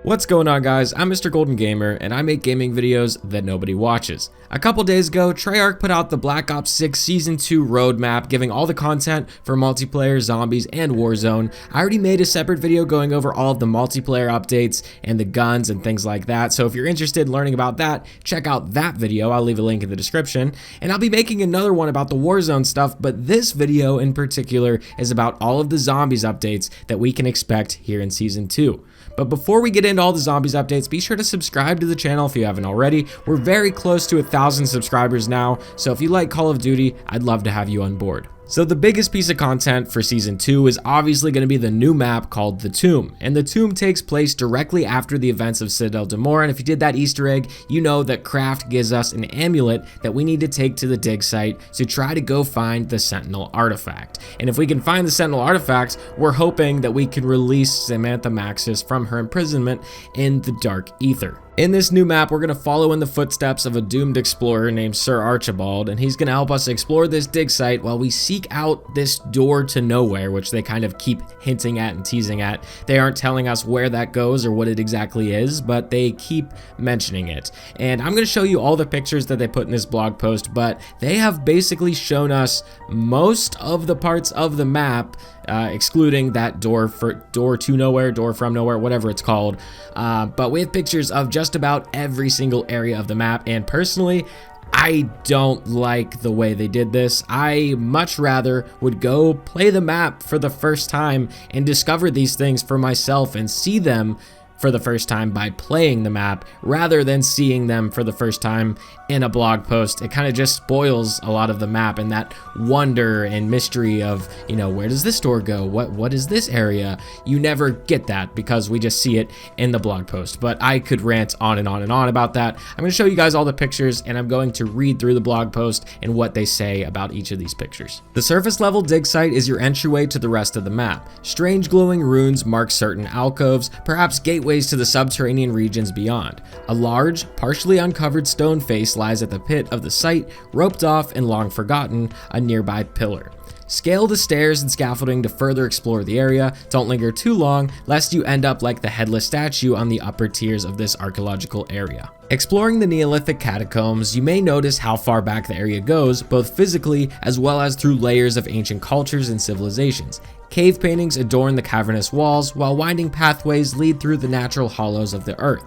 What's going on, guys? I'm MrGoldenGamer and I make gaming videos that nobody watches. A couple days ago, Treyarch put out the Black Ops 6 Season 2 roadmap, giving all the content for multiplayer, zombies, and Warzone. I already made a separate video going over all of the multiplayer updates and the guns and things like that, so if you're interested in learning about that, check out that video. I'll leave a link in the description. And I'll be making another one about the Warzone stuff, but this video in particular is about all of the zombies updates that we can expect here in Season 2. But before we get into all the zombies updates, be sure to subscribe to the channel if you haven't already. We're very close to 1,000 subscribers now, so if you like Call of Duty, I'd love to have you on board. So the biggest piece of content for Season 2 is obviously going to be the new map called The Tomb. And The Tomb takes place directly after the events of Citadel d'Amour, and if you did that Easter egg, you know that Kraft gives us an amulet that we need to take to the dig site to try to go find the Sentinel artifact. And if we can find the Sentinel artifact, we're hoping that we can release Samantha Maxis from her imprisonment in the Dark Ether. In this new map, we're going to follow in the footsteps of a doomed explorer named Sir Archibald, and he's going to help us explore this dig site while we seek out this door to nowhere, which they kind of keep hinting at and teasing at. They aren't telling us where that goes or what it exactly is, but they keep mentioning it. And I'm going to show you all the pictures that they put in this blog post, but they have basically shown us most of the parts of the map, excluding that door to nowhere, door from nowhere, whatever it's called. But we have pictures of just about every single area of the map, and personally, I don't like the way they did this. I much rather would go play the map for the first time and discover these things for myself and see them for the first time by playing the map rather than seeing them for the first time in a blog post. It kind of just spoils a lot of the map and that wonder and mystery of, you know, where does this door go? What is this area? You never get that because we just see it in the blog post. But I could rant on and on and on about that. I'm going to show you guys all the pictures and I'm going to read through the blog post and what they say about each of these pictures. The surface level dig site is your entryway to the rest of the map. Strange glowing runes mark certain alcoves, perhaps gateways to the subterranean regions beyond. A large, partially uncovered stone face lies at the pit of the site, roped off and long forgotten, a nearby pillar. Scale the stairs and scaffolding to further explore the area. Don't linger too long, lest you end up like the headless statue on the upper tiers of this archaeological area. Exploring the Neolithic catacombs, you may notice how far back the area goes, both physically as well as through layers of ancient cultures and civilizations. Cave paintings adorn the cavernous walls, while winding pathways lead through the natural hollows of the earth.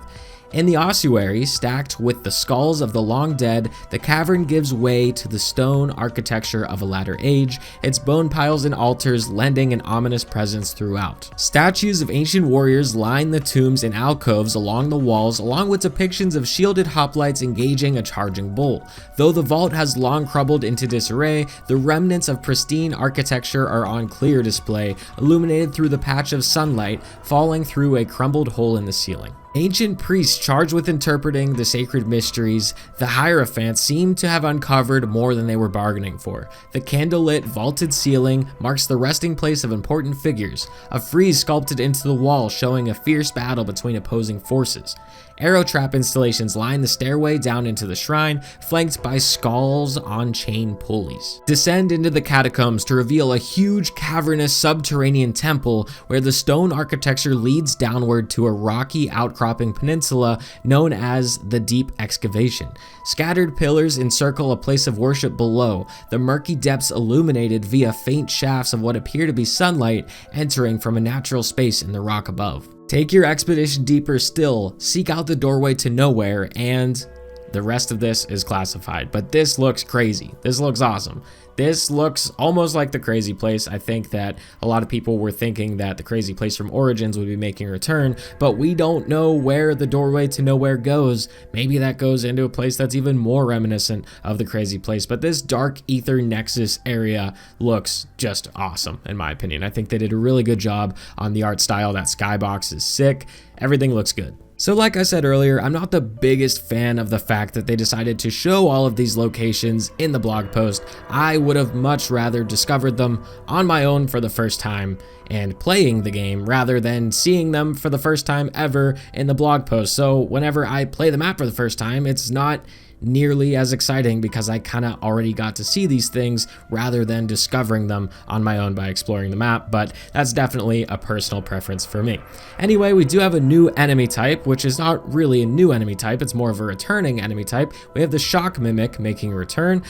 In the ossuary, stacked with the skulls of the long dead, the cavern gives way to the stone architecture of a latter age, its bone piles and altars lending an ominous presence throughout. Statues of ancient warriors line the tombs and alcoves along the walls, along with depictions of shielded hoplites engaging a charging bull. Though the vault has long crumbled into disarray, the remnants of pristine architecture are on clear display, illuminated through the patch of sunlight falling through a crumbled hole in the ceiling. Ancient priests charged with interpreting the sacred mysteries, the Hierophants, seem to have uncovered more than they were bargaining for. The candlelit vaulted ceiling marks the resting place of important figures, a frieze sculpted into the wall showing a fierce battle between opposing forces. Arrow trap installations line the stairway down into the shrine, flanked by skulls on chain pulleys. Descend into the catacombs to reveal a huge cavernous subterranean temple where the stone architecture leads downward to a rocky outcropping peninsula known as the Deep Excavation. Scattered pillars encircle a place of worship below, the murky depths illuminated via faint shafts of what appear to be sunlight entering from a natural space in the rock above. Take your expedition deeper still, seek out the doorway to nowhere, and the rest of this is classified. But this looks crazy. This looks awesome. This looks almost like the Crazy Place. I think that a lot of people were thinking that the Crazy Place from Origins would be making a return, but we don't know where the doorway to nowhere goes. Maybe that goes into a place that's even more reminiscent of the Crazy Place, but this Dark Ether Nexus area looks just awesome, in my opinion. I think they did a really good job on the art style. That skybox is sick. Everything looks good. So like I said earlier, I'm not the biggest fan of the fact that they decided to show all of these locations in the blog post. I would have much rather discovered them on my own for the first time and playing the game rather than seeing them for the first time ever in the blog post. So whenever I play the map for the first time, it's not nearly as exciting because I kind of already got to see these things rather than discovering them on my own by exploring the map, but that's definitely a personal preference for me. Anyway, we do have a new enemy type, which is not really a new enemy type, it's more of a returning enemy type. We have the Shock Mimic making a return.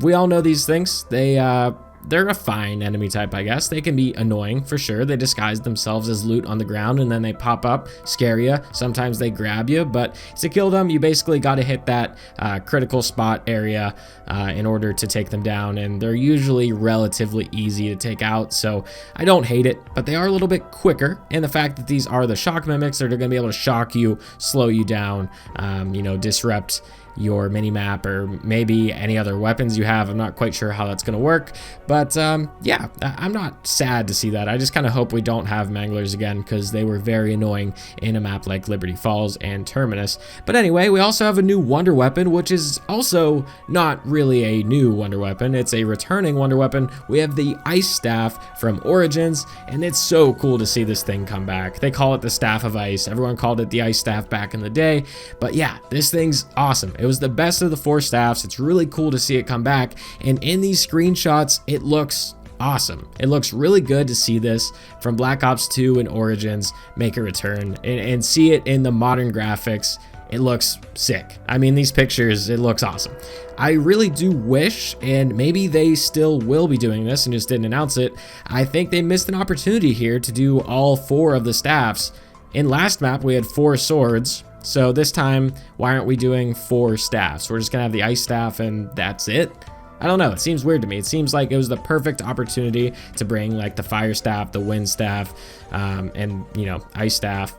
We all know these things. They're a fine enemy type, I guess. They can be annoying for sure. They disguise themselves as loot on the ground and then they pop up, scare you. Sometimes they grab you, but to kill them, you basically got to hit that critical spot area in order to take them down, and they're usually relatively easy to take out, so I don't hate it, but they are a little bit quicker, and the fact that these are the shock mimics, they're going to be able to shock you, slow you down, you know, disrupt your mini-map or maybe any other weapons you have. I'm not quite sure how that's going to work, but yeah, I'm not sad to see that. I just kind of hope we don't have manglers again because they were very annoying in a map like Liberty Falls and Terminus. But anyway, we also have a new wonder weapon, which is also not really a new wonder weapon. It's a returning wonder weapon. We have the Ice Staff from Origins, and it's so cool to see this thing come back. They call it the Staff of Ice. Everyone called it the Ice Staff back in the day, but yeah, this thing's awesome. It was the best of the 4 staffs. It's really cool to see it come back, and in these screenshots it looks awesome. It looks really good to see this from Black Ops 2 and Origins make a return and see it in the modern graphics. It looks sick. I mean, these pictures, it looks awesome. I really do wish, and maybe they still will be doing this and just didn't announce it, I think they missed an opportunity here to do all 4 of the staffs. In last map we had 4 swords, so this time, why aren't we doing 4 staffs? We're just gonna have the ice staff and that's it? I don't know, it seems weird to me. It seems like it was the perfect opportunity to bring like the fire staff, the wind staff, and you know, ice staff.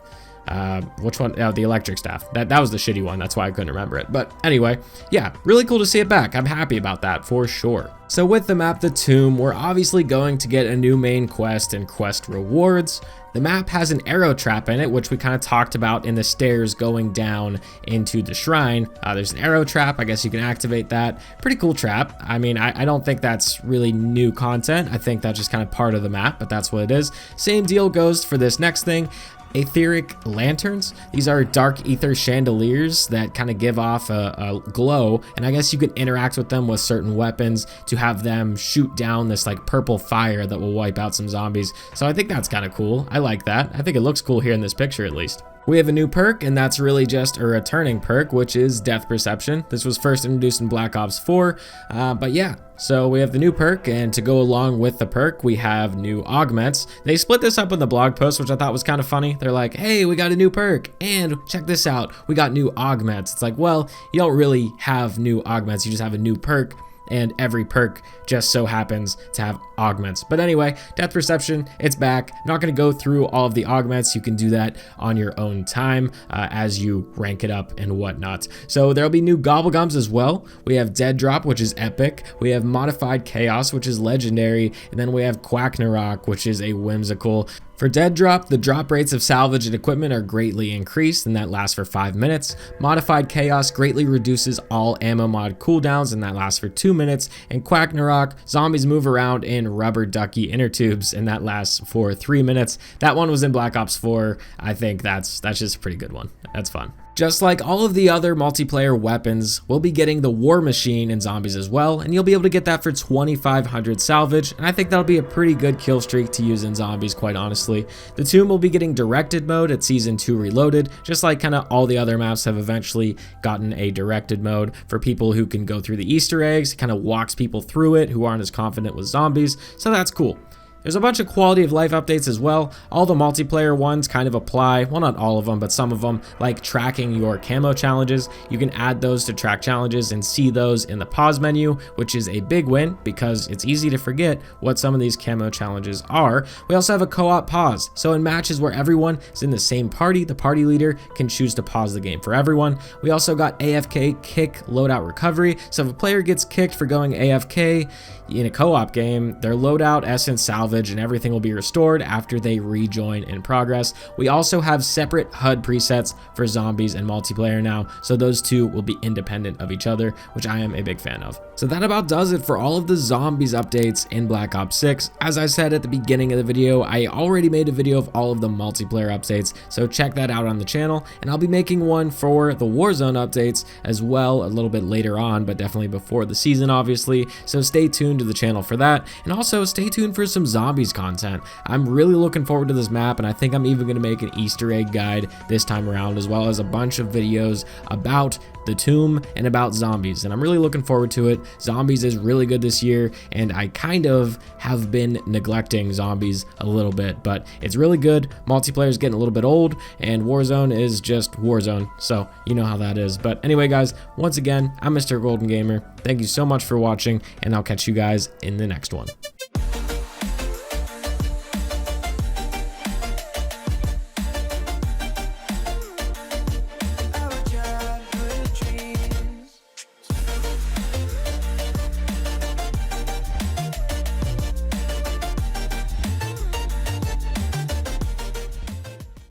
Which one? Oh, the electric staff. That was the shitty one. That's why I couldn't remember it. But anyway, yeah, really cool to see it back. I'm happy about that for sure. So with the map The Tomb, we're obviously going to get a new main quest and quest rewards. The map has an arrow trap in it, which we kind of talked about in the stairs going down into the shrine. There's an arrow trap. I guess you can activate that. Pretty cool trap. I mean, I don't think that's really new content. I think that's just kind of part of the map, but that's what it is. Same deal goes for this next thing. Etheric lanterns. These are dark ether chandeliers that kind of give off a glow, and I guess you can interact with them with certain weapons to have them shoot down this like purple fire that will wipe out some zombies. So I think that's kind of cool. I like that. I think it looks cool here in this picture at least. We have a new perk, and that's really just a returning perk, which is Death Perception. This was first introduced in Black Ops 4, but yeah. So we have the new perk, and to go along with the perk, we have new augments. They split this up in the blog post, which I thought was kind of funny. They're like, hey, we got a new perk, and check this out, we got new augments. It's like, well, you don't really have new augments, you just have a new perk, and every perk just so happens to have augments. But anyway, Death Perception, it's back. I'm not going to go through all of the augments. You can do that on your own time as you rank it up and whatnot. So there'll be new Gobblegums as well. We have Dead Drop, which is epic. We have Modified Chaos, which is legendary. And then we have Quacknarok, which is a whimsical. For Dead Drop, the drop rates of salvaged equipment are greatly increased, and that lasts for 5 minutes. Modified Chaos greatly reduces all ammo mod cooldowns, and that lasts for 2 minutes. And Quacknarok, zombies move around in rubber ducky inner tubes, and that lasts for 3 minutes. That one was in Black Ops 4. I think that's just a pretty good one. That's fun. Just like all of the other multiplayer weapons, we'll be getting the War Machine in Zombies as well, and you'll be able to get that for 2,500 salvage, and I think that'll be a pretty good kill streak to use in Zombies, quite honestly. The Tomb will be getting directed mode at Season 2 Reloaded, just like kind of all the other maps have eventually gotten a directed mode for people who can go through the Easter eggs. It kind of walks people through it who aren't as confident with zombies, so that's cool. There's a bunch of quality of life updates as well. All the multiplayer ones kind of apply. Well, not all of them, but some of them, like tracking your camo challenges. You can add those to track challenges and see those in the pause menu, which is a big win because it's easy to forget what some of these camo challenges are. We also have a co-op pause. So in matches where everyone is in the same party, the party leader can choose to pause the game for everyone. We also got AFK kick loadout recovery. So if a player gets kicked for going AFK in a co-op game, their loadout, essence, salvage, salvage, and everything will be restored after they rejoin in progress. We also have separate HUD presets for zombies and multiplayer now, so those two will be independent of each other, which I am a big fan of. So that about does it for all of the zombies updates in Black Ops 6. As I said at the beginning of the video, I already made a video of all of the multiplayer updates, so check that out on the channel, and I'll be making one for the Warzone updates as well a little bit later on, but definitely before the season obviously, so stay tuned to the channel for that, and also stay tuned for some zombies content. I'm really looking forward to this map, and I think I'm even going to make an Easter egg guide this time around, as well as a bunch of videos about the tomb and about zombies, and I'm really looking forward to it. Zombies is really good this year, and I kind of have been neglecting zombies a little bit, but it's really good. Multiplayer is getting a little bit old, and Warzone is just Warzone, so you know how that is. But anyway guys, once again, I'm MrGoldenGamer. Thank you so much for watching, and I'll catch you guys in the next one.